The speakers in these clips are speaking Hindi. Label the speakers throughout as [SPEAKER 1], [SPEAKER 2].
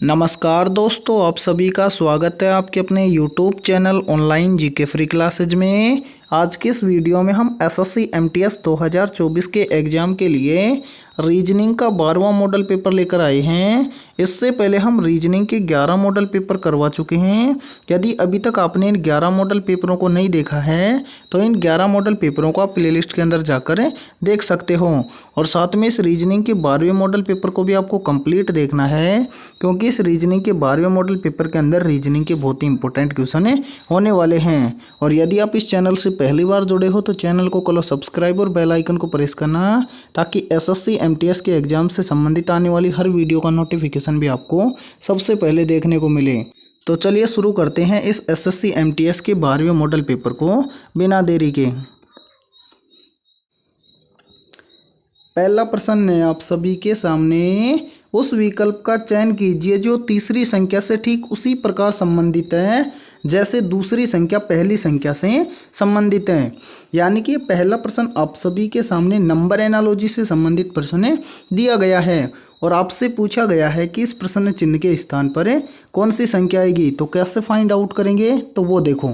[SPEAKER 1] नमस्कार दोस्तों, आप सभी का स्वागत है आपके अपने YouTube channel online GK free classes में। आज के इस वीडियो में हम एसएससी एमटीएस 2024 के एग्ज़ाम के लिए रीजनिंग का 12वां मॉडल पेपर लेकर आए हैं। इससे पहले हम रीजनिंग के 11 मॉडल पेपर करवा चुके हैं। यदि अभी तक आपने इन 11 मॉडल पेपरों को नहीं देखा है तो इन 11 मॉडल पेपरों को आप प्लेलिस्ट के अंदर जाकर देख सकते हो। और साथ में इस रीजनिंग के 12वें मॉडल पेपर को भी आपको कंप्लीट देखना है, क्योंकि इस रीजनिंग के 12वें मॉडल पेपर के अंदर रीजनिंग के बहुत ही इंपॉर्टेंट क्वेश्चन होने वाले हैं। और यदि आप इस चैनल से पहली बार जुड़े हो तो चैनल को करो सब्सक्राइब और बेल आइकन को प्रेस करना, ताकि एसएससी एमटीएस के एग्जाम से संबंधित आने वाली हर वीडियो का नोटिफिकेशन भी आपको सबसे पहले देखने को मिले। तो चलिए शुरू करते हैं इस एसएससी एमटीएस के 12वें मॉडल पेपर को बिना देरी के। पहला प्रश्न है आप सभी के सामने, उस विकल्प का चयन कीजिए जो तीसरी संख्या से ठीक उसी प्रकार संबंधित है जैसे दूसरी संख्या पहली संख्या से संबंधित है। यानी कि पहला प्रश्न आप सभी के सामने नंबर एनालॉजी से संबंधित प्रश्न दिया गया है और आपसे पूछा गया है कि इस प्रश्न चिन्ह के स्थान पर कौन सी संख्या आएगी। तो कैसे फाइंड आउट करेंगे, तो वो देखो।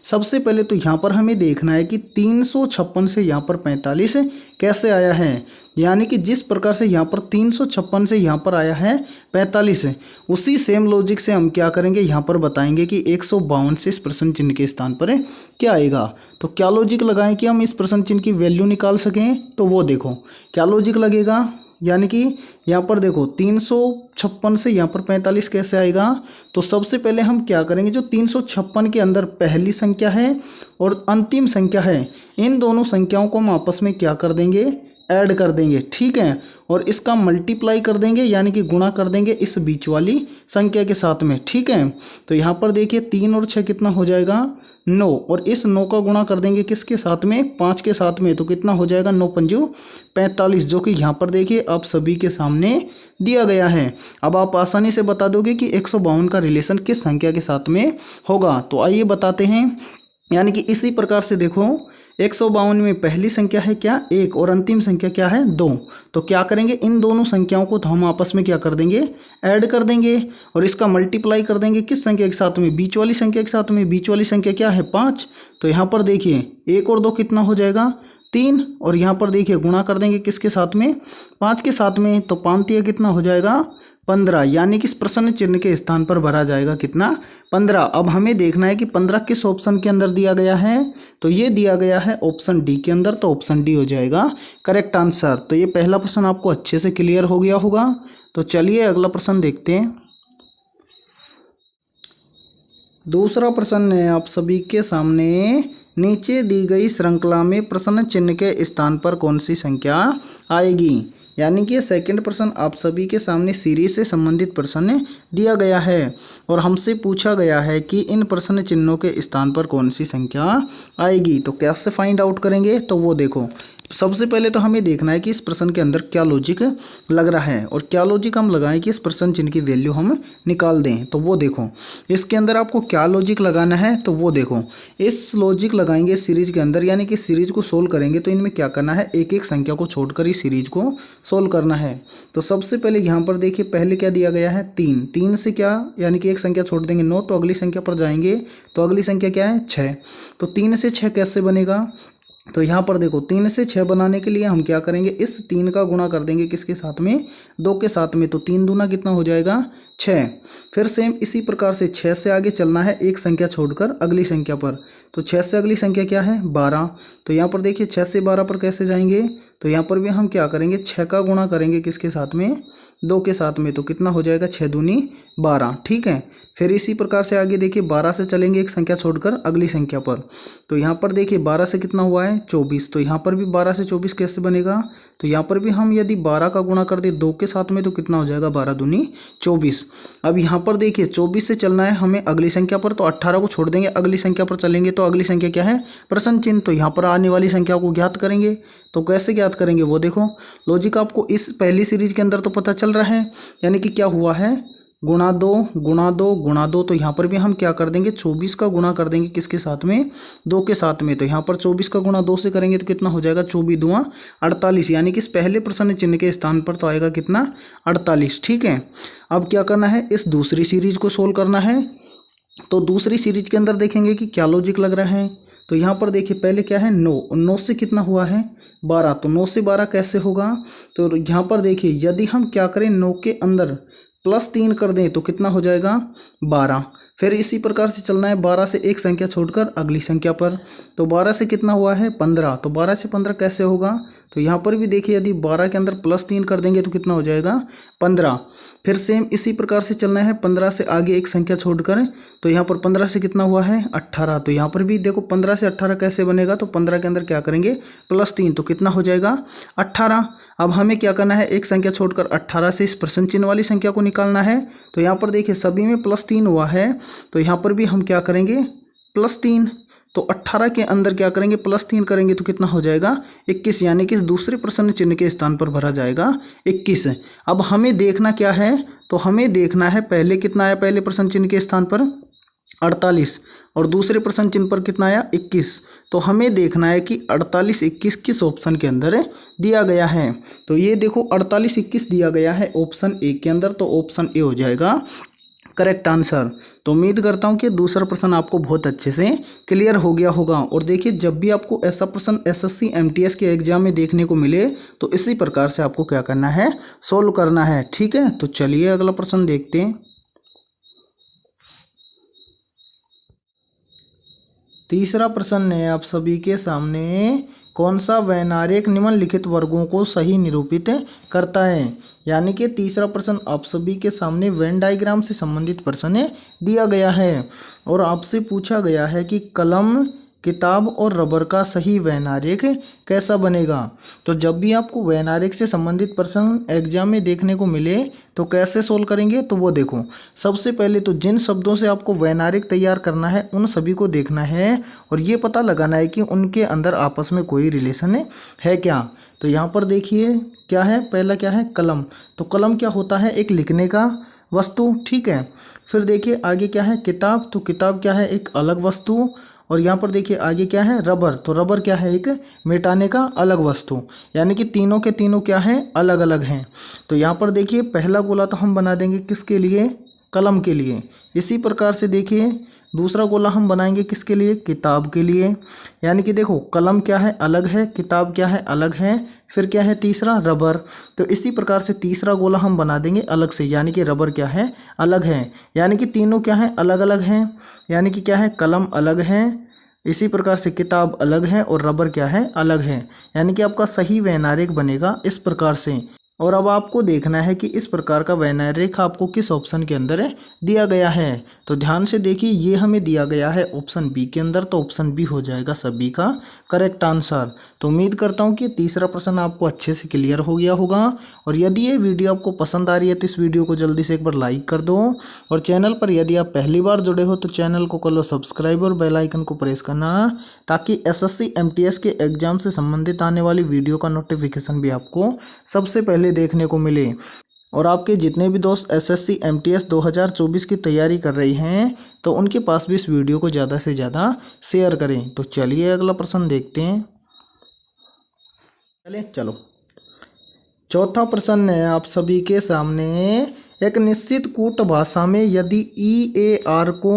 [SPEAKER 1] सबसे पहले तो यहाँ पर हमें देखना है कि 356 से यहाँ पर 45 कैसे आया है। यानी कि जिस प्रकार से यहाँ पर 356 से यहाँ पर आया है 45, उसी सेम लॉजिक से हम क्या करेंगे, यहाँ पर बताएंगे कि 152 से इस प्रश्न चिन्ह के स्थान पर क्या आएगा। तो क्या लॉजिक लगाएं कि हम इस प्रश्न चिन्ह की वैल्यू निकाल सकें, तो वो देखो क्या लॉजिक लगेगा। यानी कि यहाँ पर देखो 356 से यहाँ पर 45 कैसे आएगा। तो सबसे पहले हम क्या करेंगे, जो 356 के अंदर पहली संख्या है और अंतिम संख्या है, इन दोनों संख्याओं को हम आपस में क्या कर देंगे, ऐड कर देंगे। ठीक है, और इसका मल्टीप्लाई कर देंगे, यानी कि गुणा कर देंगे इस बीच वाली संख्या के साथ में। ठीक है, तो यहाँ पर देखिए 3 और 6 कितना हो जाएगा, 9, और इस 9 का गुणा कर देंगे किसके साथ में, 5 के साथ में। तो कितना हो जाएगा, 9 पंजू 45, जो कि यहाँ पर देखिए आप सभी के सामने दिया गया है। अब आप आसानी से बता दोगे कि 152 का रिलेशन किस संख्या के साथ में होगा। तो आइए बताते हैं। यानी कि इसी प्रकार से देखो 152 में पहली संख्या है क्या, 1, और अंतिम संख्या क्या है, 2। तो क्या करेंगे, इन दोनों संख्याओं को तो हम आपस में क्या कर देंगे, ऐड कर देंगे, और इसका मल्टीप्लाई कर देंगे किस संख्या के साथ में, बीच वाली संख्या के साथ में। बीच वाली संख्या क्या है, 5। तो यहाँ पर देखिए 1 और 2 कितना हो जाएगा, 3, और यहाँ पर देखिए गुणा कर देंगे किसके साथ में, 5 के साथ में। तो 5 तिया कितना हो जाएगा, 15। यानी कि इस प्रश्न चिन्ह के स्थान पर भरा जाएगा कितना, 15। अब हमें देखना है कि 15 किस ऑप्शन के अंदर दिया गया है। तो ये दिया गया है ऑप्शन डी के अंदर। तो ऑप्शन डी हो जाएगा करेक्ट आंसर। तो ये पहला प्रश्न आपको अच्छे से क्लियर हो गया होगा। तो चलिए अगला प्रश्न देखते हैं। दूसरा प्रश्न है आप सभी के सामने, नीचे दी गई श्रृंखला में प्रश्न चिन्ह के स्थान पर कौन सी संख्या आएगी। यानी कि सेकंड प्रश्न आप सभी के सामने सीरीज से संबंधित प्रश्न दिया गया है और हमसे पूछा गया है कि इन प्रश्न चिन्हों के स्थान पर कौन सी संख्या आएगी। तो कैसे फाइंड आउट करेंगे, तो वो देखो। सबसे पहले तो हमें देखना है कि इस प्रश्न के अंदर क्या लॉजिक लग रहा है और क्या लॉजिक हम लगाएं कि इस प्रश्न चिन्ह की वैल्यू हम निकाल दें। तो वो देखो, इसके अंदर आपको क्या लॉजिक लगाना है, तो वो देखो। इस लॉजिक लगाएंगे सीरीज के अंदर, यानी कि सीरीज को सोल्व करेंगे तो इनमें क्या करना है, एक एक संख्या को छोड़कर ही सीरीज को सोल्व करना है। तो सबसे पहले यहाँ पर देखिए पहले क्या दिया गया है, 3। 3 से क्या, यानी कि एक संख्या छोड़ देंगे 9, तो अगली संख्या पर जाएंगे तो अगली संख्या क्या है, 6। तो 3 से 6 कैसे बनेगा, तो यहाँ पर देखो 3 से 6 बनाने के लिए हम क्या करेंगे, इस 3 का गुणा कर देंगे किसके साथ में, 2 के साथ में। तो 3 दूना कितना हो जाएगा, 6। फिर सेम इसी प्रकार से 6 से आगे चलना है एक संख्या छोड़कर अगली संख्या पर। तो 6 से अगली संख्या क्या है, 12। तो यहाँ पर देखिए 6 से 12 पर कैसे जाएंगे, तो यहाँ पर भी हम क्या करेंगे, 6 का गुणा करेंगे किसके साथ में, 2 के साथ में। तो कितना हो जाएगा, 6 दूनी 12। ठीक है, फिर इसी प्रकार से आगे देखिए 12 से चलेंगे एक संख्या छोड़कर अगली संख्या पर। तो यहाँ पर देखिए 12 से कितना हुआ है, 24। तो यहाँ पर भी 12 से 24 कैसे बनेगा, तो यहाँ पर भी हम यदि 12 का गुणा कर दे 2 के साथ में तो कितना हो जाएगा, 12 दूनी 24। अब यहाँ पर देखिए 24 से चलना है हमें अगली संख्या पर, तो 18 को छोड़ देंगे, अगली संख्या पर चलेंगे। तो अगली संख्या क्या है, प्रश्न चिन्ह। तो यहाँ पर आने वाली संख्या को ज्ञात करेंगे। तो कैसे ज्ञात करेंगे, वो देखो। लॉजिक आपको इस पहली सीरीज के अंदर तो पता चल रहा है, यानी कि क्या हुआ है, गुणा 2 गुणा 2 गुणा 2, तो यहाँ पर भी हम क्या कर देंगे 24 का गुणा कर देंगे किसके साथ में 2 के साथ में। तो यहाँ पर 24 का गुणा 2 से करेंगे तो कितना हो जाएगा 24 दूना 48, यानी कि इस पहले प्रश्न चिन्ह के स्थान पर तो आएगा कितना 48। ठीक है, अब क्या करना है, इस दूसरी सीरीज को सोल्व करना है। तो दूसरी सीरीज के अंदर देखेंगे कि क्या लॉजिक लग रहा है। तो यहाँ पर देखिए पहले क्या है 9, 9 से कितना हुआ है 12, तो 9 से 12 कैसे होगा। तो यहाँ पर देखिए यदि हम क्या करें 9 के अंदर +3 कर दें तो कितना हो जाएगा 12। फिर इसी प्रकार से चलना है 12 से एक संख्या छोड़कर अगली संख्या पर। तो 12 से कितना हुआ है 15, तो 12 से 15 कैसे होगा। तो यहाँ पर भी देखिए यदि 12 के अंदर +3 कर देंगे तो कितना हो जाएगा 15। फिर सेम इसी प्रकार से चलना है 15 से आगे एक संख्या छोड़कर। तो यहाँ पर 15 से कितना हुआ है 18, तो यहाँ पर भी देखो 15 से 18 कैसे बनेगा। तो 15 के अंदर क्या करेंगे +3, तो कितना हो जाएगा 18। अब हमें क्या करना है, एक संख्या छोड़कर 18 से इस प्रश्न चिन्ह वाली संख्या को निकालना है। तो यहाँ पर देखिए सभी में +3 हुआ है, तो यहाँ पर भी हम क्या करेंगे +3। तो 18 के अंदर क्या करेंगे +3 करेंगे तो कितना हो जाएगा 21, यानी कि दूसरे प्रश्न चिन्ह के स्थान पर भरा जाएगा 21। अब हमें देखना क्या है, तो हमें देखना है पहले कितना आया, पहले प्रश्न चिन्ह के स्थान पर 48 और दूसरे प्रश्न चिन्ह पर कितना आया 21। तो हमें देखना है कि 48 21 किस ऑप्शन के अंदर दिया गया है। तो ये देखो 48 21 दिया गया है ऑप्शन ए के अंदर, तो ऑप्शन ए हो जाएगा करेक्ट आंसर। तो उम्मीद करता हूँ कि दूसरा प्रश्न आपको बहुत अच्छे से क्लियर हो गया होगा। और देखिए जब भी आपको ऐसा प्रश्न एसएससी एमटीएस के एग्जाम में देखने को मिले तो इसी प्रकार से आपको क्या करना है सोल्व करना है। ठीक है, तो चलिए अगला प्रश्न देखते हैं। तीसरा प्रश्न है आप सभी के सामने, कौन सा वैनारिक निम्नलिखित वर्गों को सही निरूपित करता है। यानी कि तीसरा प्रश्न आप सभी के सामने वेन डायग्राम से संबंधित प्रश्न दिया गया है और आपसे पूछा गया है कि कलम किताब और रबर का सही वैनारिक कैसा बनेगा। तो जब भी आपको वैनारिक से संबंधित प्रश्न एग्जाम में देखने को मिले तो कैसे सोल्व करेंगे, तो वो देखो सबसे पहले तो जिन शब्दों से आपको वैनारिक तैयार करना है उन सभी को देखना है और ये पता लगाना है कि उनके अंदर आपस में कोई रिलेशन है क्या। तो यहाँ पर देखिए क्या है, पहला क्या है कलम। तो कलम क्या होता है, एक लिखने का वस्तु। ठीक है, फिर देखिए आगे क्या है किताब। तो किताब क्या है, एक अलग वस्तु। और यहाँ पर देखिए आगे क्या है रबर। तो रबर क्या है, एक मिटाने का अलग वस्तु। यानी कि तीनों के तीनों क्या है अलग अलग हैं। तो यहाँ पर देखिए पहला गोला तो हम बना देंगे किसके लिए, कलम के लिए। इसी प्रकार से देखिए दूसरा गोला हम बनाएंगे किसके लिए, किताब के लिए। यानी कि देखो कलम क्या है अलग है, किताब क्या है अलग है, फिर क्या है तीसरा रबर। तो इसी प्रकार से तीसरा गोला हम बना देंगे अलग से, यानी कि रबर क्या है अलग है। यानी कि तीनों क्या है अलग अलग हैं। यानी कि क्या है कलम अलग है, इसी प्रकार से किताब अलग है और रबर क्या है अलग है। यानी कि आपका सही वैनारिक बनेगा इस प्रकार से। और अब आपको देखना है कि इस प्रकार का वैनारिक आपको किस ऑप्शन के अंदर दिया गया है। तो ध्यान से देखिए ये हमें दिया गया है ऑप्शन बी के अंदर, तो ऑप्शन बी हो जाएगा सभी का करेक्ट आंसर। तो उम्मीद करता हूँ कि तीसरा प्रश्न आपको अच्छे से क्लियर हो गया होगा। और यदि ये वीडियो आपको पसंद आ रही है तो इस वीडियो को जल्दी से एक बार लाइक कर दो। और चैनल पर यदि आप पहली बार जुड़े हो तो चैनल को कर लो सब्सक्राइब और बेल आइकन को प्रेस करना, ताकि एसएससी एमटीएस के एग्जाम से संबंधित आने वाली वीडियो का नोटिफिकेशन भी आपको सबसे पहले देखने को मिले। और आपके जितने भी दोस्त एसएससी एमटीएस 2024 की तैयारी कर रही हैं तो उनके पास भी इस वीडियो को ज़्यादा से ज़्यादा शेयर करें। तो चलिए अगला प्रश्न देखते हैं। चलो चौथा प्रश्न है आप सभी के सामने, एक निश्चित कूट भाषा में यदि EAR को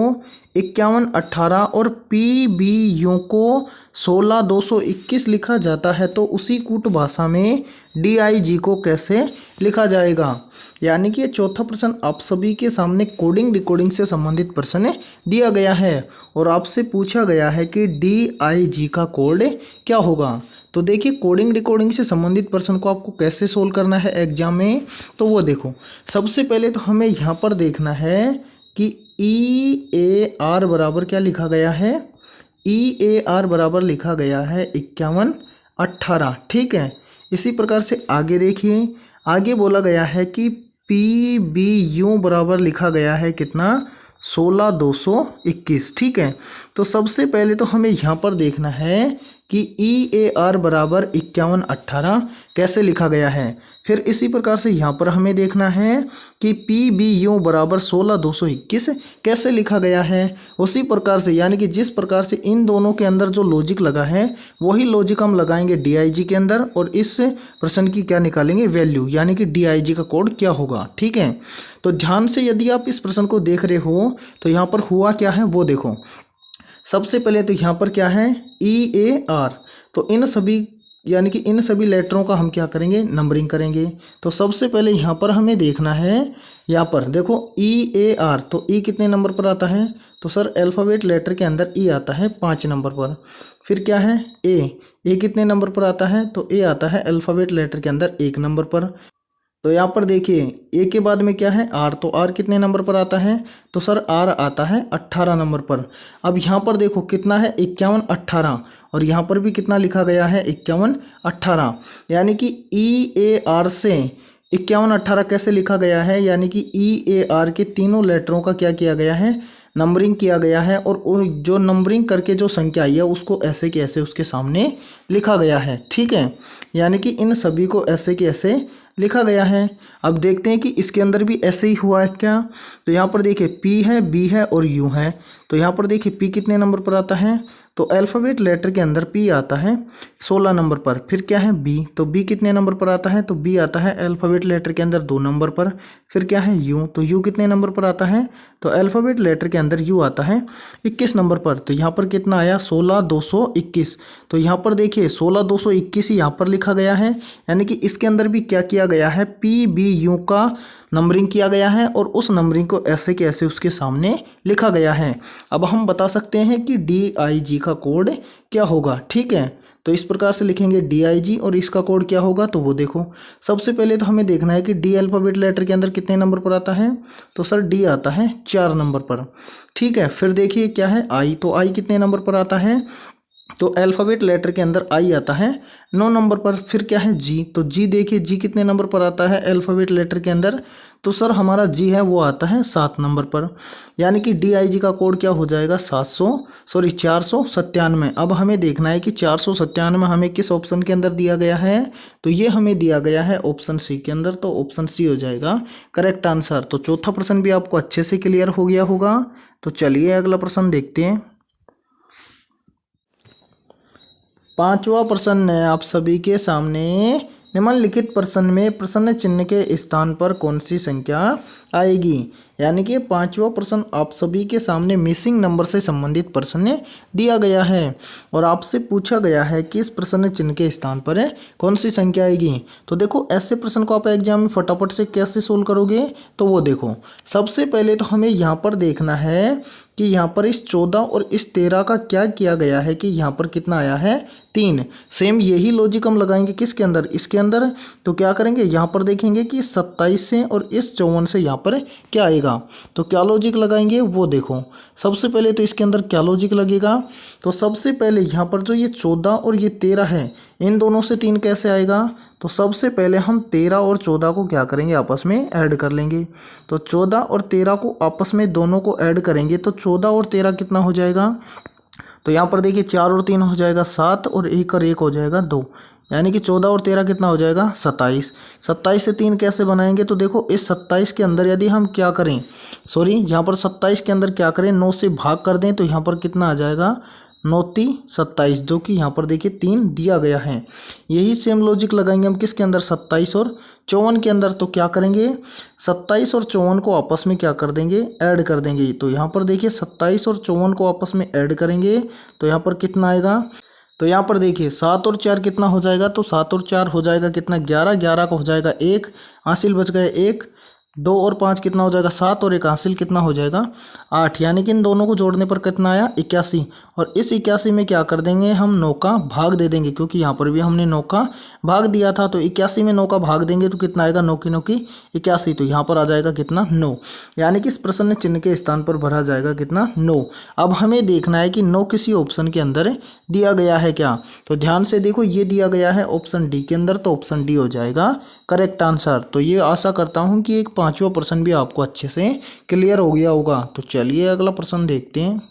[SPEAKER 1] 51 18 और PBU को 16 221 लिखा जाता है तो उसी कूट भाषा में DIG को कैसे लिखा जाएगा। यानी कि चौथा प्रश्न आप सभी के सामने कोडिंग डिकोडिंग से संबंधित प्रश्न दिया गया है और आपसे पूछा गया है कि DIG का कोड क्या होगा। तो देखिए कोडिंग डिकोडिंग से संबंधित प्रश्न को आपको कैसे सोल्व करना है एग्जाम में, तो वो देखो सबसे पहले तो हमें यहाँ पर देखना है कि EAR बराबर क्या लिखा गया है, EAR बराबर लिखा गया है 51 18। ठीक है, इसी प्रकार से आगे देखिए, आगे बोला गया है कि PBU बराबर लिखा गया है कितना 16 221। ठीक है, तो सबसे पहले तो हमें यहाँ पर देखना है कि EAR बराबर 51 18 कैसे लिखा गया है। फिर इसी प्रकार से यहाँ पर हमें देखना है कि पी बी यू बराबर 16,221 कैसे लिखा गया है। उसी प्रकार से यानी कि जिस प्रकार से इन दोनों के अंदर जो लॉजिक लगा है वही लॉजिक हम लगाएंगे DIG के अंदर और इस प्रश्न की क्या निकालेंगे वैल्यू, यानी कि DIG का कोड क्या होगा। ठीक है, तो ध्यान से यदि आप इस प्रश्न को देख रहे हो तो यहाँ पर हुआ क्या है वो देखो। सबसे पहले तो यहाँ पर क्या है EAR, तो इन सभी यानी कि इन सभी लेटरों का हम क्या करेंगे नंबरिंग करेंगे। तो सबसे पहले यहाँ पर हमें देखना है, यहाँ पर देखो EAR, तो E कितने नंबर पर आता है, तो सर अल्फ़ाबेट लेटर के अंदर E आता है 5 नंबर पर। फिर क्या है A कितने नंबर पर आता है, तो A आता है अल्फ़ाबेट लेटर के अंदर 1 नंबर पर। तो यहाँ पर देखिए A के बाद में क्या है R, तो R कितने नंबर पर आता है, तो सर R आता है 18 नंबर पर। अब यहाँ पर देखो कितना है 51 18, और यहाँ पर भी कितना लिखा गया है 51 18, यानी कि EAR से 51 18 कैसे लिखा गया है, यानी कि EAR के तीनों लेटरों का क्या किया गया है नंबरिंग किया गया है, और जो नंबरिंग करके जो संख्या आई है उसको ऐसे के ऐसे उसके सामने लिखा गया है। ठीक है, यानी कि इन सभी को ऐसे के ऐसे लिखा गया है। अब देखते हैं कि इसके अंदर भी ऐसे ही हुआ है क्या। तो यहाँ पर देखिए P है, B है और U है। तो यहाँ पर देखिए P कितने नंबर पर आता है, तो अल्फ़ाबेट लेटर के अंदर P आता है 16 नंबर पर। फिर क्या है B, तो B कितने नंबर पर आता है, तो B आता है अल्फ़ाबेट लेटर के अंदर 2 नंबर पर। फिर क्या है U, तो U कितने नंबर पर आता है, तो अल्फ़ाबेट लेटर के अंदर U आता है 21 नंबर पर। तो यहाँ पर कितना आया 16,221। तो यहाँ पर देखिए 16,221 ही यहाँ पर लिखा गया है, यानी कि इसके अंदर भी क्या किया गया है PBU का नंबरिंग किया गया है और उस नंबरिंग को ऐसे के ऐसे उसके सामने लिखा गया है। अब हम बता सकते हैं कि DIG का कोड क्या होगा। ठीक है, तो इस प्रकार से लिखेंगे DIG और इसका कोड क्या होगा, तो वो देखो सबसे पहले तो हमें देखना है कि D अल्फ़ाबेट लेटर के अंदर कितने नंबर पर आता है, तो सर D आता है 4 नंबर पर। ठीक है, फिर देखिए क्या है I, तो I कितने नंबर पर आता है, तो अल्फ़ाबेट लेटर के अंदर I आता है 9 नंबर पर। फिर क्या है G, तो G देखिए G कितने नंबर पर आता है अल्फ़ाबेट लेटर के अंदर, तो सर हमारा G है वो आता है 7 नंबर पर। यानी कि DIG का कोड क्या हो जाएगा 497। अब हमें देखना है कि 497 हमें किस ऑप्शन के अंदर दिया गया है, तो ये हमें दिया गया है ऑप्शन C के अंदर, तो ऑप्शन C हो जाएगा करेक्ट आंसर। तो चौथा प्रश्न भी आपको अच्छे से क्लियर हो गया होगा। तो चलिए अगला प्रश्न देखते हैं। पांचवा प्रश्न है आप सभी के सामने, निम्नलिखित प्रश्न में प्रश्न चिन्ह के स्थान पर कौन सी संख्या आएगी। यानी कि पांचवा प्रश्न आप सभी के सामने मिसिंग नंबर से संबंधित प्रश्न दिया गया है और आपसे पूछा गया है कि इस प्रश्न चिन्ह के स्थान पर कौन सी संख्या आएगी। तो देखो ऐसे प्रश्न को आप एग्जाम में फटाफट से कैसे सोल्व करोगे, तो वो देखो सबसे पहले तो हमें यहाँ पर देखना है कि यहाँ पर इस 14 और इस 13 का क्या किया गया है कि यहाँ पर कितना आया है 3। सेम यही लॉजिक हम लगाएंगे किसके अंदर, इसके अंदर। तो क्या करेंगे यहाँ पर देखेंगे कि 27 से और इस 54 से यहाँ पर क्या आएगा, तो क्या लॉजिक लगाएंगे वो देखो। सबसे पहले तो इसके अंदर क्या लॉजिक लगेगा, तो सबसे पहले यहाँ पर जो ये 14 और ये 13 है इन दोनों से 3 कैसे आएगा, तो सबसे पहले हम 13 और 14 को क्या करेंगे आपस में ऐड कर लेंगे। तो 14 और 13 को आपस में दोनों को ऐड करेंगे तो 14 और 13 कितना हो जाएगा, तो यहाँ पर देखिए 4 और 3 हो जाएगा 7 और 1 और 1 हो जाएगा 2, यानी कि 14 और 13 कितना हो जाएगा 27। 27 से 3 कैसे बनाएंगे, तो देखो इस 27 के अंदर यदि हम क्या करें, यहाँ पर 27 के अंदर क्या करें 9 से भाग कर दें तो यहाँ पर कितना आ जाएगा 9×3 = 27, जो कि यहाँ पर देखिए 3 दिया गया है। यही सेम लॉजिक लगाएंगे हम किसके अंदर 27 और 54 के अंदर। तो क्या करेंगे 27 और 54 को आपस में क्या कर देंगे ऐड कर देंगे। तो यहाँ पर देखिए 27 और 54 को आपस में ऐड करेंगे तो यहाँ पर कितना आएगा, तो यहाँ पर देखिए 7 और 4 कितना हो जाएगा, तो 7 और 4 हो जाएगा कितना 11, 11 का हो जाएगा 1, हासिल बच गए 1, 2 और 5 कितना हो जाएगा 7 और 1 हासिल कितना हो जाएगा 8, यानी कि इन दोनों को जोड़ने पर कितना आया 81। और इस 81 में क्या कर देंगे हम 9 का भाग दे देंगे, क्योंकि यहाँ पर भी हमने 9 का भाग दिया था। तो 81 में 9 का भाग देंगे तो कितना आएगा 9 की 9 की 81, तो यहाँ पर आ जाएगा कितना 9, यानी कि इस प्रश्न चिन्ह के स्थान पर भरा जाएगा कितना 9। अब हमें देखना है कि 9 किसी ऑप्शन के अंदर दिया गया है क्या, तो ध्यान से देखो ये दिया गया है ऑप्शन डी के अंदर, तो ऑप्शन डी हो जाएगा करेक्ट आंसर। तो ये आशा करता हूँ कि एक पांचवा प्रश्न भी आपको अच्छे से क्लियर हो गया होगा। तो चलिए अगला प्रश्न देखते हैं।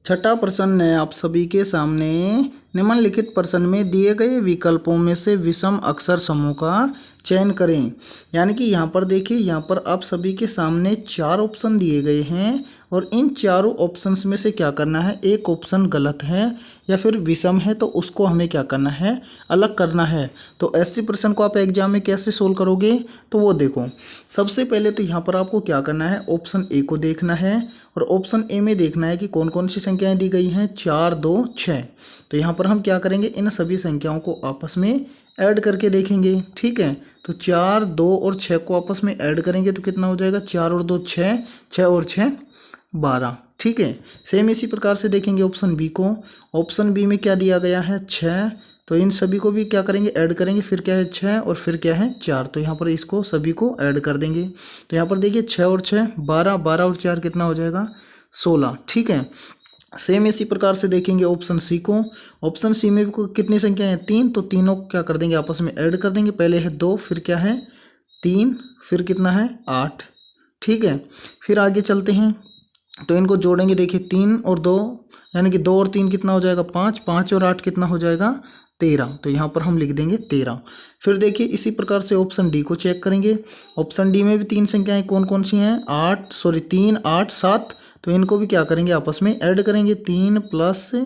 [SPEAKER 1] छठा प्रश्न है आप सभी के सामने, निम्नलिखित प्रश्न में दिए गए विकल्पों में से विषम अक्षर समूह का चयन करें। यानी कि यहाँ पर देखिए, यहाँ पर आप सभी के सामने 4 ऑप्शन दिए गए हैं और इन चारों ऑप्शंस में से क्या करना है, एक ऑप्शन गलत है या फिर विषम है तो उसको हमें क्या करना है, अलग करना है। तो ऐसे प्रश्न को आप एग्जाम में कैसे सोल्व करोगे, तो वो देखो। सबसे पहले तो यहाँ पर आपको क्या करना है, ऑप्शन ए को देखना है और ऑप्शन ए में देखना है कि कौन कौन सी संख्याएं दी गई हैं, 4, 2, 6। तो यहाँ पर हम क्या करेंगे, इन सभी संख्याओं को आपस में ऐड करके देखेंगे। ठीक है, तो 4, 2 और 6 को आपस में ऐड करेंगे तो कितना हो जाएगा, 4 और 2 6, 6 और 6 12। ठीक है, सेम इसी प्रकार से देखेंगे ऑप्शन बी को। ऑप्शन बी में क्या दिया गया है, 6। तो इन सभी को भी क्या करेंगे, ऐड करेंगे, फिर क्या है 6 और फिर क्या है 4। तो यहाँ पर इसको सभी को ऐड कर देंगे। तो यहाँ पर देखिए 6 और 6 12, 12 और 4 कितना हो जाएगा 16। ठीक है, सेम इसी प्रकार से देखेंगे ऑप्शन सी को। ऑप्शन सी में भी कितनी संख्या है, 3। तो तीनों क्या कर देंगे, आपस में ऐड कर देंगे। पहले है 2, फिर क्या है 3, फिर कितना है 8। ठीक है, फिर आगे चलते हैं तो इनको जोड़ेंगे। देखिए 3 और 2 यानी कि 2 और 3 कितना हो जाएगा 5, 5 और 8 कितना हो जाएगा 13। तो यहाँ पर हम लिख देंगे 13। फिर देखिए इसी प्रकार से ऑप्शन डी को चेक करेंगे। ऑप्शन डी में भी 3 संख्याएं कौन कौन सी हैं, 3, 8, 7। तो इनको भी क्या करेंगे, आपस में ऐड करेंगे, 3 +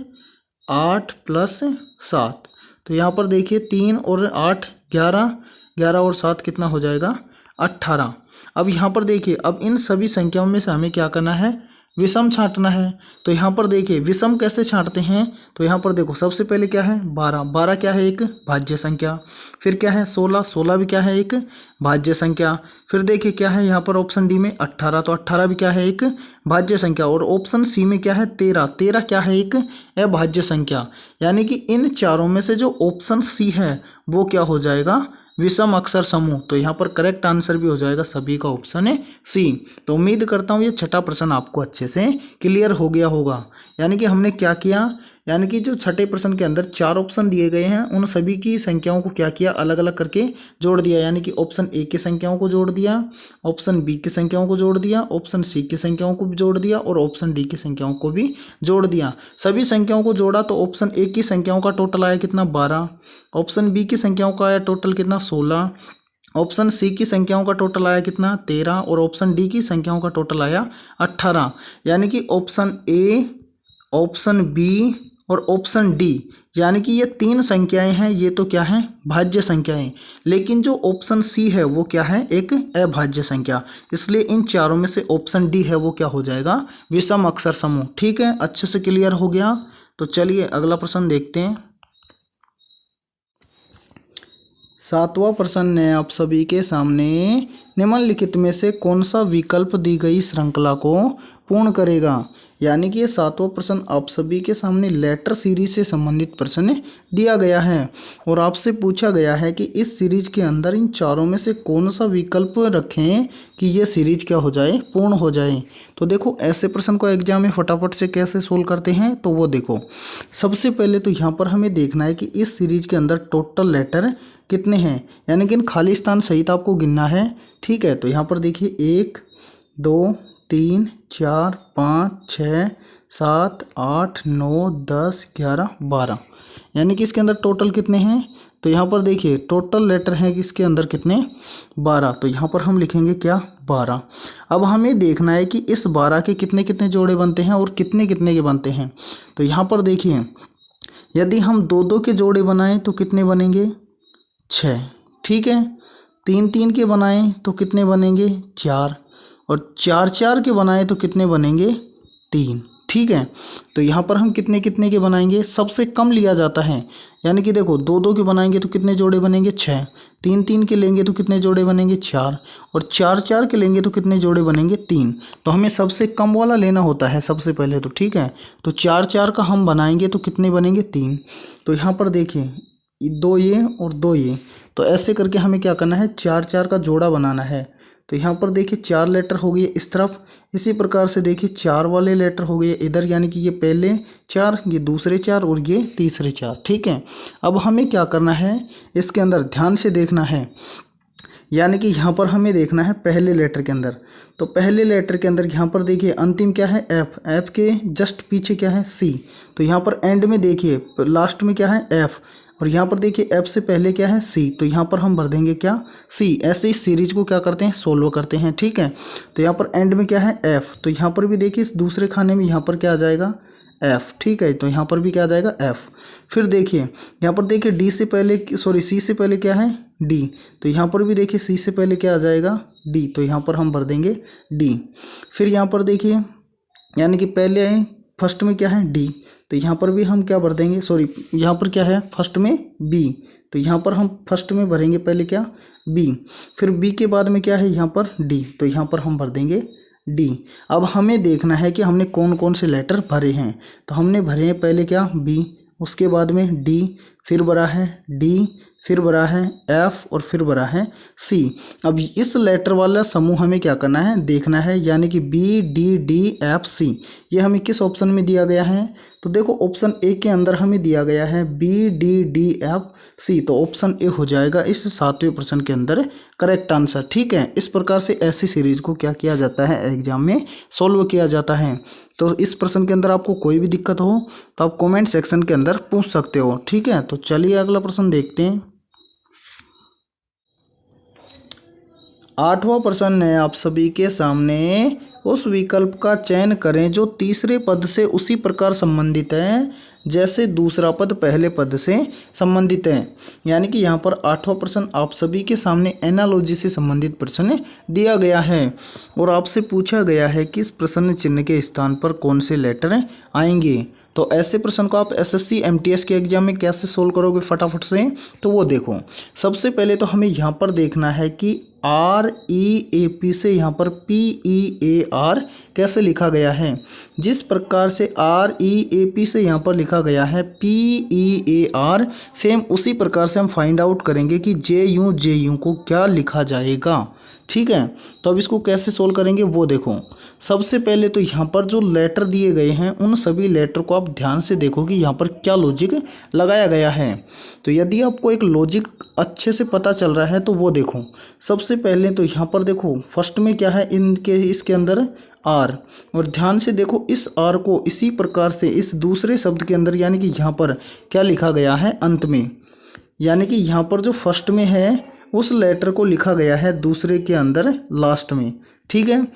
[SPEAKER 1] 8 + 7। तो यहाँ पर देखिए 3 और 8 11, 11 और 7 कितना हो जाएगा 18। अब यहाँ पर देखिए, अब इन सभी संख्याओं में से हमें क्या करना है, विषम छांटना है। तो यहाँ पर देखिए विषम कैसे छांटते हैं, तो यहाँ पर देखो सबसे पहले क्या है 12, 12 क्या है एक भाज्य संख्या। फिर क्या है 16, 16 भी क्या है एक भाज्य संख्या। फिर देखिए क्या है यहाँ पर ऑप्शन डी में 18, तो 18 भी क्या है एक भाज्य संख्या। और ऑप्शन सी में क्या है 13, 13 क्या है एक अभाज्य संख्या। यानी कि इन चारों में से जो ऑप्शन सी है वो क्या हो जाएगा, विषम अक्षर समूह। तो यहाँ पर करेक्ट आंसर भी हो जाएगा सभी का ऑप्शन है सी। तो उम्मीद करता हूँ ये छठा प्रश्न आपको अच्छे से क्लियर हो गया होगा। यानी कि हमने क्या किया, यानी कि जो छठे प्रश्न के अंदर 4 ऑप्शन दिए गए हैं उन सभी की संख्याओं को क्या किया, अलग अलग करके जोड़ दिया। यानी कि ऑप्शन ए की संख्याओं को जोड़ दिया, ऑप्शन बी की संख्याओं को जोड़ दिया, ऑप्शन सी की संख्याओं को भी जोड़ दिया और ऑप्शन डी की संख्याओं को भी जोड़ दिया। सभी संख्याओं को जोड़ा तो ऑप्शन ए की संख्याओं का टोटल आया कितना 12, ऑप्शन बी की संख्याओं का आया टोटल कितना 16, ऑप्शन सी की संख्याओं का टोटल आया कितना 13 और ऑप्शन डी की संख्याओं का टोटल आया 18। यानी कि ऑप्शन ए, ऑप्शन बी और ऑप्शन डी यानी कि ये 3 संख्याएं हैं, ये तो क्या है भाज्य संख्याएं। लेकिन जो ऑप्शन सी है वो क्या है, एक अभाज्य संख्या। इसलिए इन चारों में से ऑप्शन डी है वो क्या हो जाएगा, विषम अक्षर समूह। ठीक है, अच्छे से क्लियर हो गया। तो चलिए अगला प्रश्न देखते हैं। 7वां प्रश्न है आप सभी के सामने, निम्नलिखित में से कौन सा विकल्प दी गई श्रृंखला को पूर्ण करेगा। यानी कि ये 7वां प्रश्न आप सभी के सामने लेटर सीरीज से संबंधित प्रश्न दिया गया है और आपसे पूछा गया है कि इस सीरीज के अंदर इन चारों में से कौन सा विकल्प रखें कि ये सीरीज क्या हो जाए, पूर्ण हो जाए। तो देखो ऐसे प्रश्न को एग्जाम में फटाफट से कैसे सोल्व करते हैं, तो वो देखो सबसे पहले तो यहाँ पर हमें देखना है कि इस सीरीज के अंदर टोटल लेटर कितने हैं, यानी कि इन खाली स्थान सहित आपको गिनना है। ठीक है, तो यहाँ पर देखिए 1, 2, 3, 4, 5, 6, 7, 8, 9, 10, 11, 12। यानी कि इसके अंदर टोटल कितने हैं, तो यहाँ पर देखिए टोटल लेटर हैं कि इसके अंदर कितने 12। तो यहाँ पर हम लिखेंगे क्या 12। अब हमें देखना है कि इस 12 के कितने कितने जोड़े बनते हैं और कितने कितने के बनते हैं। तो यहाँ पर देखिए यदि हम 2-2 के जोड़े बनाएं तो कितने बनेंगे 6। ठीक है, 3-3 के बनाएं तो कितने बनेंगे 4 और 4-4 के बनाएं तो कितने बनेंगे 3। ठीक है, तो यहाँ पर हम कितने कितने के बनाएंगे, सबसे कम लिया जाता है। यानी कि देखो 2-2 के बनाएंगे तो कितने जोड़े बनेंगे 6, 3-3 के लेंगे तो कितने जोड़े बनेंगे 4 और 4-4 के लेंगे तो कितने जोड़े बनेंगे 3। तो हमें सबसे कम वाला लेना होता है सबसे पहले तो। ठीक है, तो 4-4 का हम बनाएंगे तो कितने बनेंगे 3। तो यहाँ पर देखिए 2 ये और 2 ये, तो ऐसे करके हमें क्या करना है 4-4 का जोड़ा बनाना है। तो यहाँ पर देखिए 4 लेटर हो गए इस तरफ, इसी प्रकार से देखिए 4 वाले लेटर हो गए इधर, यानी कि ये पहले 4, ये दूसरे 4 और ये तीसरे 4। ठीक है, अब हमें क्या करना है, इसके अंदर ध्यान से देखना है यानी कि यहाँ पर हमें देखना है पहले लेटर के अंदर। तो पहले लेटर के अंदर यहाँ पर देखिए अंतिम क्या है एफ, एफ के जस्ट पीछे क्या है सी। तो यहाँ पर एंड में देखिए लास्ट में क्या है एफ, और यहाँ पर देखिए एफ से पहले क्या है सी। तो यहाँ पर हम भर देंगे क्या सी। ऐसे इस सीरीज को क्या करते हैं सोल्व करते हैं, ठीक है। तो यहाँ पर एंड में क्या है एफ, तो यहाँ पर भी देखिए इस दूसरे खाने में यहाँ पर क्या आ जाएगा एफ, ठीक है। तो यहाँ पर भी क्या आ जाएगा एफ। फिर देखिए यहाँ पर देखिए डी से पहले सी से पहले क्या है डी। तो यहाँ पर भी देखिए सी से पहले क्या आ जाएगा डी। तो यहाँ पर हम भर देंगे डी। फिर यहाँ पर देखिए यानी कि पहले फर्स्ट में क्या है डी, तो यहाँ पर भी हम क्या भर देंगे यहाँ पर क्या है फर्स्ट में बी। तो यहाँ पर हम फर्स्ट में भरेंगे पहले क्या बी। फिर बी के बाद में क्या है यहाँ पर डी। तो यहाँ पर हम भर देंगे डी। अब हमें देखना है कि हमने कौन कौन से लेटर भरे हैं। तो हमने भरे हैं पहले क्या बी, उसके बाद में डी, फिर भरा है डी, फिर भरा है एफ और फिर भरा है सी। अब इस लेटर वाला समूह हमें क्या करना है देखना है, यानी कि B D D F C ये हमें किस ऑप्शन में दिया गया है। तो देखो ऑप्शन ए के अंदर हमें दिया गया है B D D F C. तो ऑप्शन ए हो जाएगा इस 7वें प्रश्न के अंदर करेक्ट आंसर, ठीक है। इस प्रकार से ऐसी सीरीज को क्या किया जाता है एग्जाम में सोल्व किया जाता है। तो इस प्रश्न के अंदर आपको कोई भी दिक्कत हो तो आप कमेंट सेक्शन के अंदर पूछ सकते हो, ठीक है। तो चलिए अगला प्रश्न देखते हैं। 8वां प्रश्न है आप सभी के सामने। उस विकल्प का चयन करें जो तीसरे पद से उसी प्रकार संबंधित है जैसे दूसरा पद पहले पद से संबंधित है। यानी कि यहाँ पर 8वां प्रश्न आप सभी के सामने एनालॉजी से संबंधित प्रश्न दिया गया है और आपसे पूछा गया है कि इस प्रश्न चिन्ह के स्थान पर कौन से लेटर आएंगे। तो ऐसे प्रश्न को आप एसएससी एमटीएस के एग्जाम में कैसे सोल्व करोगे फटाफट से, तो वो देखो। सबसे पहले तो हमें यहाँ पर देखना है कि REAP से यहाँ पर PEAR कैसे लिखा गया है। जिस प्रकार से REAP से यहाँ पर लिखा गया है PEAR, सेम उसी प्रकार से हम फाइंड आउट करेंगे कि JU को क्या लिखा जाएगा, ठीक है। तो अब इसको कैसे सोल्व करेंगे वो देखो। सबसे पहले तो यहाँ पर जो लेटर दिए गए हैं उन सभी लेटर को आप ध्यान से देखो कि यहाँ पर क्या लॉजिक लगाया गया है। तो यदि आपको एक लॉजिक अच्छे से पता चल रहा है तो वो देखो। सबसे पहले तो यहाँ पर देखो फर्स्ट में क्या है इसके अंदर आर, और ध्यान से देखो इस आर को इसी प्रकार से इस दूसरे शब्द के अंदर यानी कि यहाँ पर क्या लिखा गया है अंत में, यानी कि यहाँ पर जो फर्स्ट में है उस लेटर को लिखा गया है दूसरे के अंदर लास्ट में, ठीक है।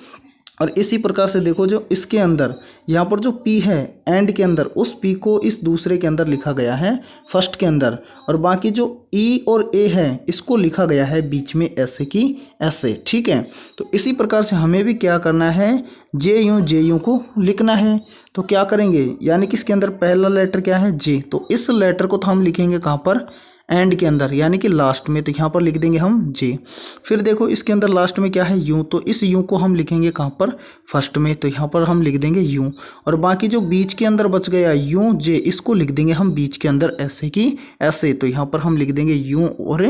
[SPEAKER 1] और इसी प्रकार से देखो जो इसके अंदर यहाँ पर जो पी है एंड के अंदर उस पी को इस दूसरे के अंदर लिखा गया है फर्स्ट के अंदर, और बाकी जो ई और ए है इसको लिखा गया है बीच में ऐसे की ऐसे, ठीक है। तो इसी प्रकार से हमें भी क्या करना है JU को लिखना है। तो क्या करेंगे यानी कि इसके अंदर पहला लेटर क्या है जे, तो इस लेटर को तो हम लिखेंगे कहाँ पर एंड के अंदर यानी कि लास्ट में, तो यहाँ पर लिख देंगे हम जे। फिर देखो इसके अंदर लास्ट में क्या है यू, तो इस यू को हम लिखेंगे कहाँ पर फर्स्ट में, तो यहाँ पर हम लिख देंगे यू। और बाकी जो बीच के अंदर बच गया यू जे इसको लिख देंगे हम बीच के अंदर ऐसे की ऐसे, तो यहाँ पर हम लिख देंगे यू और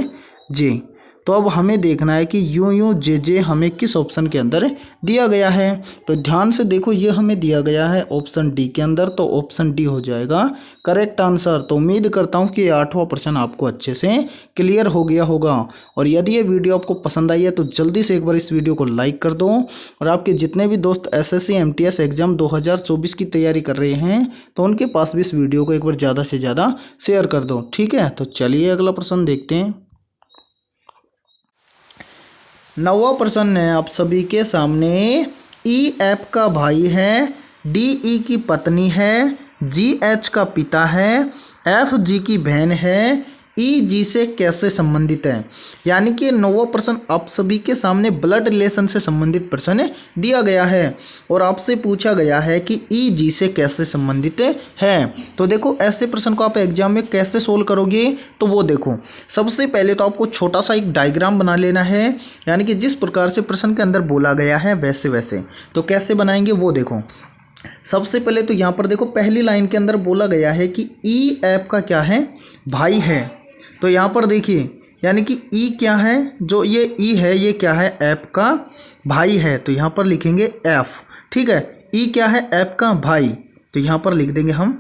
[SPEAKER 1] जे। तो अब हमें देखना है कि यू जे हमें किस ऑप्शन के अंदर दिया गया है। तो ध्यान से देखो ये हमें दिया गया है ऑप्शन डी के अंदर, तो ऑप्शन डी हो जाएगा करेक्ट आंसर। तो उम्मीद करता हूँ कि 8वां प्रश्न आपको अच्छे से क्लियर हो गया होगा। और यदि ये वीडियो आपको पसंद आई है तो जल्दी से एक बार इस वीडियो को लाइक कर दो, और आपके जितने भी दोस्त एसएससी एमटीएस एग्जाम 2024 की तैयारी कर रहे हैं तो उनके पास भी इस वीडियो को एक बार ज़्यादा से ज़्यादा शेयर कर दो, ठीक है। तो चलिए अगला प्रश्न देखते हैं। 9वां प्रश्न है आप सभी के सामने। EF का भाई है, DE की पत्नी है, GH का पिता है, FG की बहन है, EG से कैसे संबंधित है। यानी कि 9वां प्रश्न आप सभी के सामने ब्लड रिलेशन से संबंधित प्रश्न दिया गया है और आपसे पूछा गया है कि EG से कैसे संबंधित है। तो देखो ऐसे प्रश्न को आप एग्जाम में कैसे सोल्व करोगे, तो वो देखो। सबसे पहले तो आपको छोटा सा एक डायग्राम बना लेना है, यानी कि जिस प्रकार से प्रश्न के अंदर बोला गया है वैसे वैसे। तो कैसे बनाएंगे वो देखो। सबसे पहले तो यहाँ पर देखो पहली लाइन के अंदर बोला गया है कि EF का क्या है भाई है। तो यहाँ पर देखिए यानी कि E क्या है, जो ये E है ये क्या है F का भाई है, तो यहाँ पर लिखेंगे F, ठीक है। E क्या है F का भाई, तो यहाँ पर लिख देंगे हम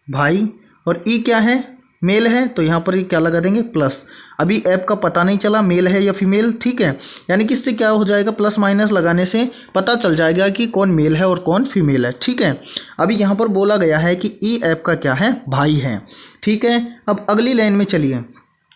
[SPEAKER 1] भाई। और E क्या है मेल है तो यहाँ पर ये क्या लगा देंगे प्लस। अभी ऐप का पता नहीं चला मेल है या फीमेल, ठीक है, यानी कि इससे क्या हो जाएगा प्लस माइनस लगाने से पता चल जाएगा कि कौन मेल है और कौन फीमेल है, ठीक है। अभी यहाँ पर बोला गया है कि ई ऐप का क्या है भाई है, ठीक है। अब अगली लाइन में चलिए,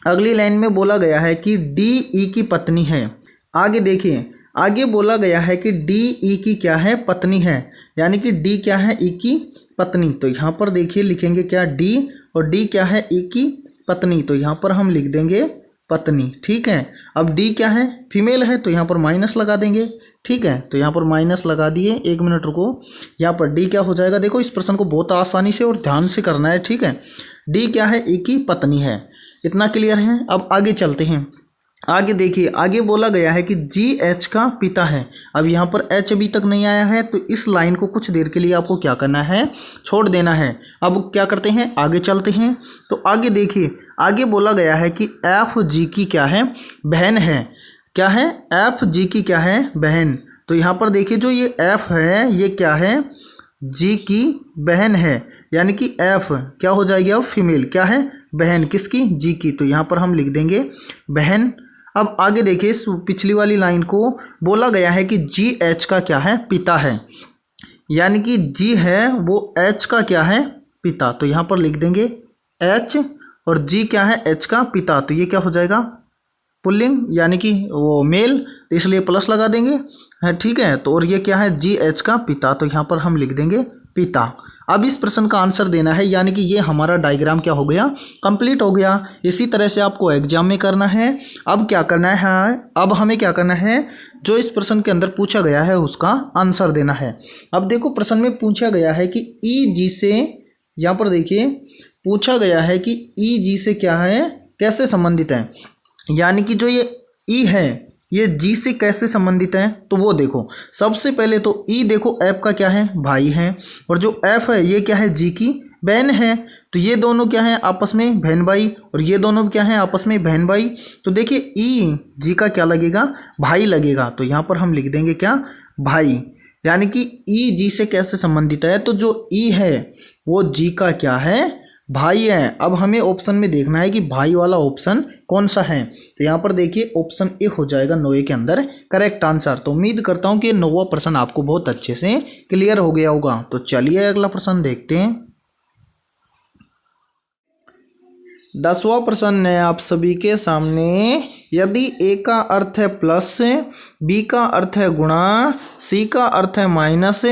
[SPEAKER 1] अगली लाइन में बोला गया है कि डी ई की पत्नी है। आगे देखिए, आगे बोला गया है कि डी ई की क्या है पत्नी है, यानी कि डी क्या है ई की पत्नी। तो यहाँ पर देखिए लिखेंगे क्या डी, और डी क्या है ई की पत्नी, तो यहाँ पर हम लिख देंगे पत्नी, ठीक है। अब डी क्या है फीमेल है तो यहाँ पर माइनस लगा देंगे, ठीक है। तो यहाँ पर माइनस लगा दिए, 1 मिनट रुको। यहाँ पर डी क्या हो जाएगा, देखो इस प्रश्न को बहुत आसानी से और ध्यान से करना है, ठीक है। डी क्या है ई की पत्नी है, इतना क्लियर है। अब आगे चलते हैं, आगे देखिए, आगे बोला गया है कि जी एच का पिता है। अब यहाँ पर एच अभी तक नहीं आया है तो इस लाइन को कुछ देर के लिए आपको क्या करना है, छोड़ देना है। अब क्या करते हैं, आगे चलते हैं। तो आगे देखिए, आगे बोला गया है कि एफ जी की क्या है बहन है, क्या है एफ जी की क्या है बहन। तो यहाँ पर देखिए जो ये एफ है ये क्या है जी की बहन है, यानी कि एफ क्या हो जाएगी अब फीमेल, क्या है बहन किसकी जी की। तो यहाँ पर हम लिख देंगे बहन। अब आगे देखिए, इस पिछली वाली लाइन को बोला गया है कि जी एच का क्या है पिता है, यानी कि जी है वो एच का क्या है पिता। तो यहाँ पर लिख देंगे एच, और जी क्या है एच का पिता, तो ये क्या हो जाएगा पुल्लिंग यानी कि वो मेल, इसलिए प्लस लगा देंगे, ठीक है। तो और ये क्या है जी एच का पिता, तो यहाँ पर हम लिख देंगे पिता। अब इस प्रश्न का आंसर देना है, यानी कि ये हमारा डायग्राम क्या हो गया कंप्लीट हो गया। इसी तरह से आपको एग्जाम में करना है। अब क्या करना है, अब हमें क्या करना है, जो इस प्रश्न के अंदर पूछा गया है उसका आंसर देना है। अब देखो प्रश्न में पूछा गया है कि ई जी से, यहाँ पर देखिए पूछा गया है कि ई जी से क्या है कैसे संबंधित है, यानी कि जो ये ई है ये जी से कैसे संबंधित है। तो वो देखो, सबसे पहले तो ई देखो एफ का क्या है भाई है, और जो एफ है ये क्या है जी की बहन है। तो ये दोनों क्या है आपस में बहन भाई, और ये दोनों क्या है आपस में बहन भाई। तो देखिए ई जी का क्या लगेगा भाई लगेगा, तो यहाँ पर हम लिख देंगे क्या भाई, यानी कि ई जी से कैसे संबंधित है। तो जो ई है वो जी का क्या है भाई है। अब हमें ऑप्शन में देखना है कि भाई वाला ऑप्शन कौन सा है। तो यहाँ पर देखिए ऑप्शन ए हो जाएगा 9 के अंदर करेक्ट आंसर। तो उम्मीद करता हूँ कि 9वां प्रश्न आपको बहुत अच्छे से क्लियर हो गया होगा। तो चलिए अगला प्रश्न देखते हैं। 10वां प्रश्न है आप सभी के सामने। यदि ए का अर्थ है प्लस, बी का अर्थ है गुणा, सी का अर्थ है माइनस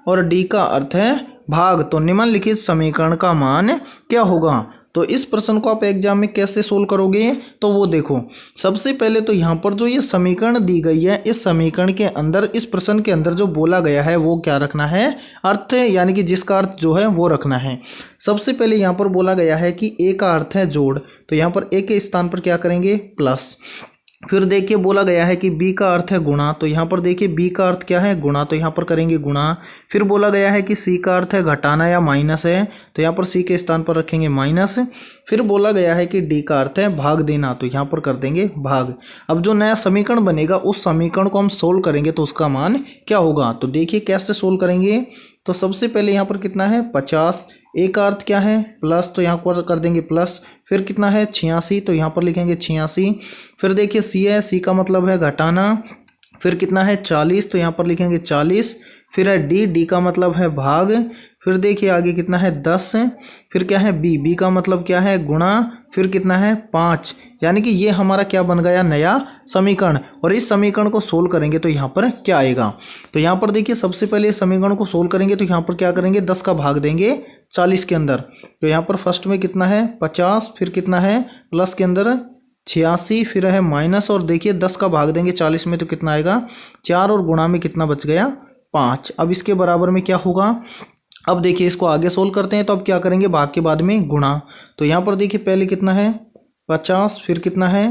[SPEAKER 1] और डी का अर्थ है भाग, तो निम्नलिखित समीकरण का मान क्या होगा। तो इस प्रश्न को आप एग्जाम में कैसे सोल्व करोगे, तो वो देखो सबसे पहले तो यहाँ पर जो ये समीकरण दी गई है, इस समीकरण के अंदर इस प्रश्न के अंदर जो बोला गया है वो क्या रखना है अर्थ, यानी कि जिसका अर्थ जो है वो रखना है। सबसे पहले यहाँ पर बोला गया है कि ए का अर्थ है जोड़, तो यहाँ पर ए के स्थान पर क्या करेंगे प्लस। फिर देखिए बोला गया है कि बी का अर्थ है गुणा, तो यहाँ पर देखिए बी का अर्थ क्या है गुणा, तो यहाँ पर करेंगे गुणा। फिर बोला गया है कि सी का अर्थ है घटाना या माइनस है, तो यहाँ पर सी के स्थान पर रखेंगे माइनस। फिर बोला गया है कि डी का अर्थ है भाग देना, तो यहाँ पर कर देंगे भाग। अब जो नया समीकरण बनेगा उस समीकरण को हम सोल्व करेंगे तो उसका मान क्या होगा। तो देखिए कैसे सोल्व करेंगे। तो सबसे पहले यहाँ पर कितना है 50, ए का अर्थ क्या है प्लस, तो यहाँ पर कर देंगे प्लस। फिर कितना है 86, तो यहाँ पर लिखेंगे 86। फिर देखिए सी है, सी का मतलब है घटाना। फिर कितना है 40, तो यहाँ पर लिखेंगे 40। फिर है डी, डी का मतलब है भाग। फिर देखिए आगे कितना है 10। फिर क्या है बी, बी का मतलब क्या है गुणा। फिर कितना है 5, यानी कि ये हमारा क्या बन गया नया समीकरण। और इस समीकरण को सोल्व करेंगे तो यहाँ पर क्या आएगा। तो यहाँ पर देखिए सबसे पहले इस समीकरण को सोल्व करेंगे तो यहाँ पर क्या करेंगे 10 का भाग देंगे 40 के अंदर। तो यहाँ पर फर्स्ट में कितना है 50, फिर कितना है प्लस के अंदर 86, फिर है माइनस, और देखिए 10 का भाग देंगे 40 में तो कितना आएगा 4, और गुणा में कितना बच गया 5। अब इसके बराबर में क्या होगा। अब देखिए इसको आगे सोल्व करते हैं, तो अब क्या करेंगे भाग के बाद में गुणा। तो यहाँ पर देखिए पहले कितना है 50, फिर कितना है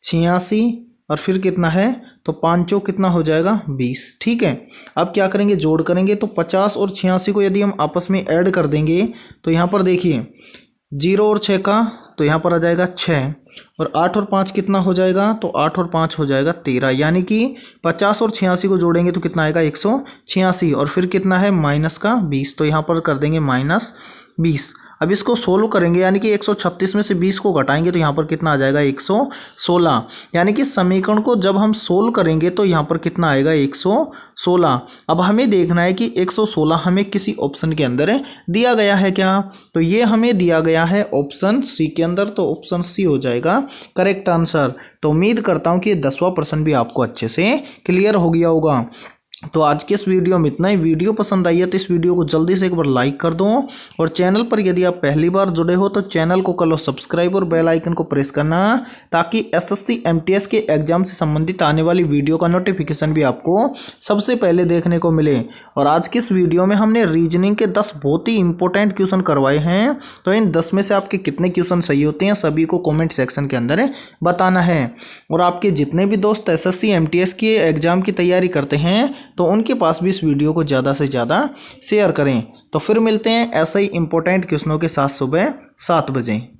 [SPEAKER 1] 86, और फिर कितना है तो 5 कितना हो जाएगा 20। ठीक है, अब क्या करेंगे जोड़ करेंगे। तो 50 और 86 को यदि हम आपस में ऐड कर देंगे तो यहाँ पर देखिए 0 और 6 का, तो यहाँ पर आ जाएगा 6, और 8 और 5 कितना हो जाएगा, तो 8 और 5 हो जाएगा 13, यानी कि 50 और 86 को जोड़ेंगे तो कितना आएगा 186, और फिर कितना है माइनस का 20, तो यहाँ पर कर देंगे माइनस 20। अब इसको सोल्व करेंगे यानी कि 136 में से 20 को घटाएंगे तो यहाँ पर कितना आ जाएगा 116। यानी कि समीकरण को जब हम सोल्व करेंगे तो यहाँ पर कितना आएगा 116। अब हमें देखना है कि 116 हमें किसी ऑप्शन के अंदर दिया गया है क्या, तो ये हमें दिया गया है ऑप्शन सी के अंदर, तो ऑप्शन सी हो जाएगा करेक्ट आंसर। तो उम्मीद करता हूँ कि 10वां प्रश्न भी आपको अच्छे से क्लियर हो गया होगा। तो आज के इस वीडियो में इतना ही। वीडियो पसंद आई है तो इस वीडियो को जल्दी से एक बार लाइक कर दो, और चैनल पर यदि आप पहली बार जुड़े हो तो चैनल को कर लो सब्सक्राइब और बेल आइकन को प्रेस करना, ताकि एसएससी एमटीएस के एग्जाम से संबंधित आने वाली वीडियो का नोटिफिकेशन भी आपको सबसे पहले देखने को मिले। और आज की इस वीडियो में हमने रीजनिंग के 10 बहुत ही इंपॉर्टेंट क्वेश्चन करवाए हैं, तो इन 10 में से आपके कितने क्वेश्चन सही होते हैं सभी को कॉमेंट सेक्शन के अंदर बताना है। और आपके जितने भी दोस्त एसएससी एमटीएस के एग्जाम की तैयारी करते हैं तो उनके पास भी इस वीडियो को ज़्यादा से ज़्यादा शेयर करें। तो फिर मिलते हैं ऐसे ही इंपॉर्टेंट क्वेश्चनों के साथ सुबह 7 बजे।